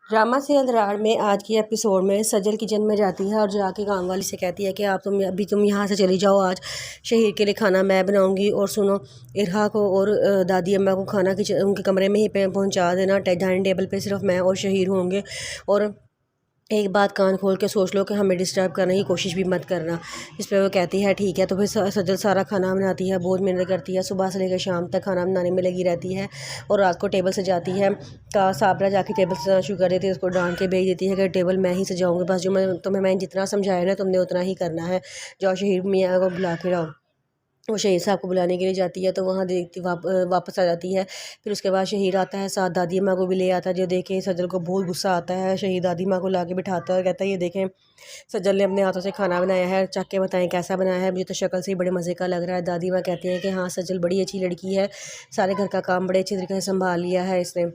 Drama से अंतराल में आज की एपिसोड में सजल किचन में जाती है और जाके काम वाली से कहती है कि आप तुम यहाँ से चली जाओ, आज शहीर के लिए खाना मैं बनाऊंगी। और सुनो, इरहा को और दादी अम्मा को खाना किचन उनके कमरे में ही पहुँचा देना। डाइनिंग टेबल पे सिर्फ मैं और शहीर होंगे। और एक बात कान खोल के सोच लो कि हमें डिस्टर्ब करने की कोशिश भी मत करना। इस पर वो कहती है ठीक है। तो फिर सजल सारा खाना बनाती है, बहुत मेहनत करती है, सुबह से लेकर शाम तक खाना बनाने में लगी रहती है। और रात को टेबल सजाती है। का साबरा जाके टेबल सजाना शुरू कर देती है, उसको डांट के भेज देती है कि टेबल मैं ही सजाऊंगी, बस जो मैं जितना समझाया ना तुमने उतना ही करना है। जाओ शहीर मियाँ को बुला के लाओ। वो शहीर साहब को बुलाने के लिए जाती है तो वहाँ देखती वापस आ जाती है। फिर उसके बाद शहीर आता है, साथ दादी माँ को भी ले आता है। जो देखे सजल को बहुत गुस्सा आता है। शहीर दादी माँ को ला के बिठाता है और कहता है ये देखें, सजल ने अपने हाथों से खाना बनाया है, चख के बताएं कैसा बनाया है, मुझे तो शक्ल से ही बड़े मज़े का लग रहा है। दादी माँ कहती हैं कि हाँ सजल बड़ी अच्छी लड़की है, सारे घर का काम बड़े अच्छे तरीके से संभाल लिया है इसने।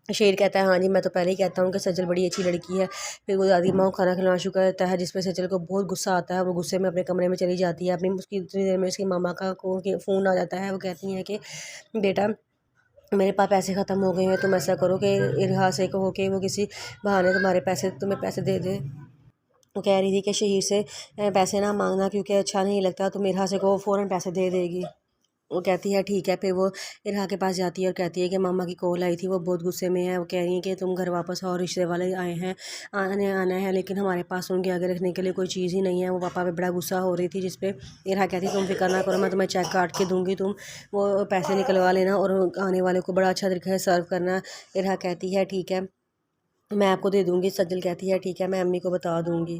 शेर कहता है हाँ जी, मैं तो पहले ही कहता हूँ कि सजल बड़ी अच्छी लड़की है। फिर वो दादी माँ को खाना खिलाना शुरू करता है, जिसपे सजल को बहुत गुस्सा आता है। वो गुस्से में अपने कमरे में चली जाती है। अपनी उसकी इतनी देर में उसकी मामा का फ़ोन आ जाता है। वो कहती हैं कि बेटा मेरे पास पैसे ख़त्म हो गए हैं, तुम ऐसा करो कि इरहा से कहो कि वो किसी बहाने तुम्हें पैसे दे दे। वो कह रही थी कि शहीर से पैसे ना मांगना क्योंकि अच्छा नहीं लगता, तुम इरहा से कहो फ़ौरन पैसे दे देगी। वो कहती है ठीक है। फिर वो इरहा के पास जाती है और कहती है कि मामा की कॉल आई थी, वो बहुत गुस्से में है। वो कह रही है कि तुम घर वापस आओ, रिश्ते वाले आए हैं, आना है, लेकिन हमारे पास उनके आगे रखने के लिए कोई चीज़ ही नहीं है। वो पापा पे बड़ा गुस्सा हो रही थी, जिस पे इरहा कहती है तुम फिक्र ना करो, मैं तुम्हें चेक काट के दूंगी, तुम वो पैसे निकलवा लेना और आने वाले को बड़ा अच्छा तरीके से सर्व करना। इरहा कहती है ठीक है, मैं आपको दे दूँगी। सज्जल कहती है ठीक है, मैं अम्मी को बता दूँगी।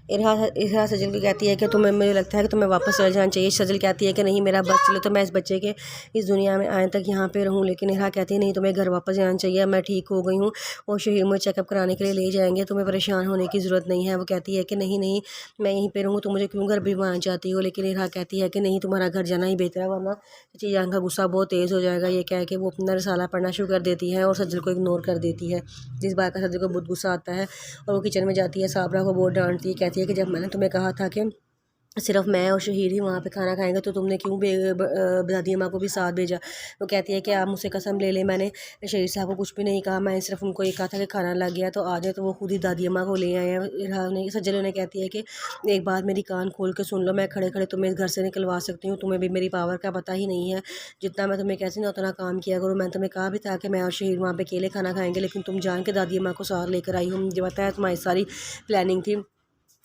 इरहा सजल की कहती है कि तुम्हें, मुझे लगता है कि तुम्हें वापस चले जाना चाहिए। सजल कहती है कि नहीं, मेरा बस चले तो मैं इस बच्चे के इस दुनिया में आए तक यहाँ पे रहूँ। लेकिन इरहा कहती है नहीं, तुम्हें घर वापस जाना चाहिए, मैं ठीक हो गई हूँ और शहीर मुझे चेकअप कराने के लिए ले जाएंगे, तुम्हें परेशान होने की ज़रूरत नहीं है। वो कहती है कि नहीं नहीं, मैं यहीं पर रहूँ, तुम मुझे क्यों घर भिजवाना चाहती हो। लेकिन इरहा कहती है कि नहीं, तुम्हारा घर जाना ही बेहतर है, वरना चची जान का गुस्सा बहुत तेज़ हो जाएगा। ये कह के वो अपना रसाला पढ़ना शुरू कर देती है और सजल को इग्नोर कर देती है, जिस बात का सजल को बहुत गुस्सा आता है। और वो किचन में जाती है, साबरा को बहुत डांटती है, कहती है कि जब मैंने तुम्हें कहा था कि सिर्फ मैं और शहीर ही वहाँ पे खाना खाएंगे तो तुमने क्यों दादी अम्मा को भी साथ भेजा। वो कहती है कि आप मुझसे कसम ले ले, मैंने शहीर साहब को कुछ भी नहीं कहा, मैं सिर्फ उनको ये कहा था कि खाना लग गया तो आ जाए, तो वो खुद ही दादी अम्मा को ले आए हैं। सज्जल उन्हें कहती है कि एक बात मेरी कान खोल के सुन लो, मैं खड़े खड़े तुम्हें घर से निकलवा सकती हूँ, तुम्हें भी मेरी पावर का पता ही नहीं है। जितना मैं तुम्हें कहती ना उतना काम किया करो। मैं तुम्हें कहा भी था कि मैं और शहीर वहाँ पे अकेले खाना खाएंगे, लेकिन तुम जान के दादी अम्मा को साथ लेकर आई हो। मुझे पता है तुम्हारी सारी प्लानिंग थी,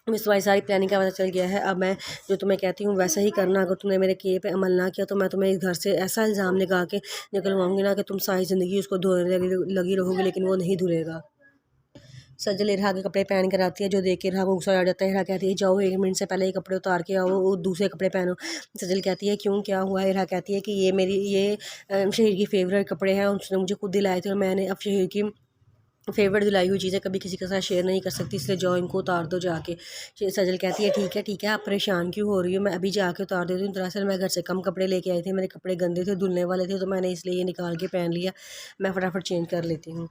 मिस तुम्हारी सारी प्लानिंग का पता चल गया है। अब मैं जो तुम्हें कहती हूँ वैसा ही करना। अगर तुमने मेरे किए पे अमल ना किया तो मैं तुम्हें इस घर से ऐसा इल्ज़ाम लगा के निकलवाऊंगी ना कि तुम सारी ज़िंदगी उसको धोने लगी रहोगी, लेकिन वो नहीं धुलेगा। सजल इरहा के कपड़े पहन कर आती है, जो देख के इरहा को गुस्सा आ जाता है। इरहा कहती है जाओ 1 मिनट से पहले ये कपड़े उतार के आओ और दूसरे कपड़े पहनो। सजल कहती है क्यों, क्या हुआ। इरहा कहती है कि ये शहीर की फेवरेट कपड़े हैं, उसने मुझे खुद दिलाए थे और मैंने अब शहीर की फेवरेट दिलाई हुई चीज़ें कभी किसी के साथ शेयर नहीं कर सकती, इसलिए जाओ इनको उतार दो जाके। सजल कहती है ठीक है, आप परेशान क्यों हो रही हो, मैं अभी जाके उतार देती हूँ। दरअसल मैं घर से कम कपड़े लेके आई थी, मेरे कपड़े गंदे थे, धुलने वाले थे, तो मैंने इसलिए ये निकाल के पहन लिया, मैं फटाफट चेंज कर लेती हूँ।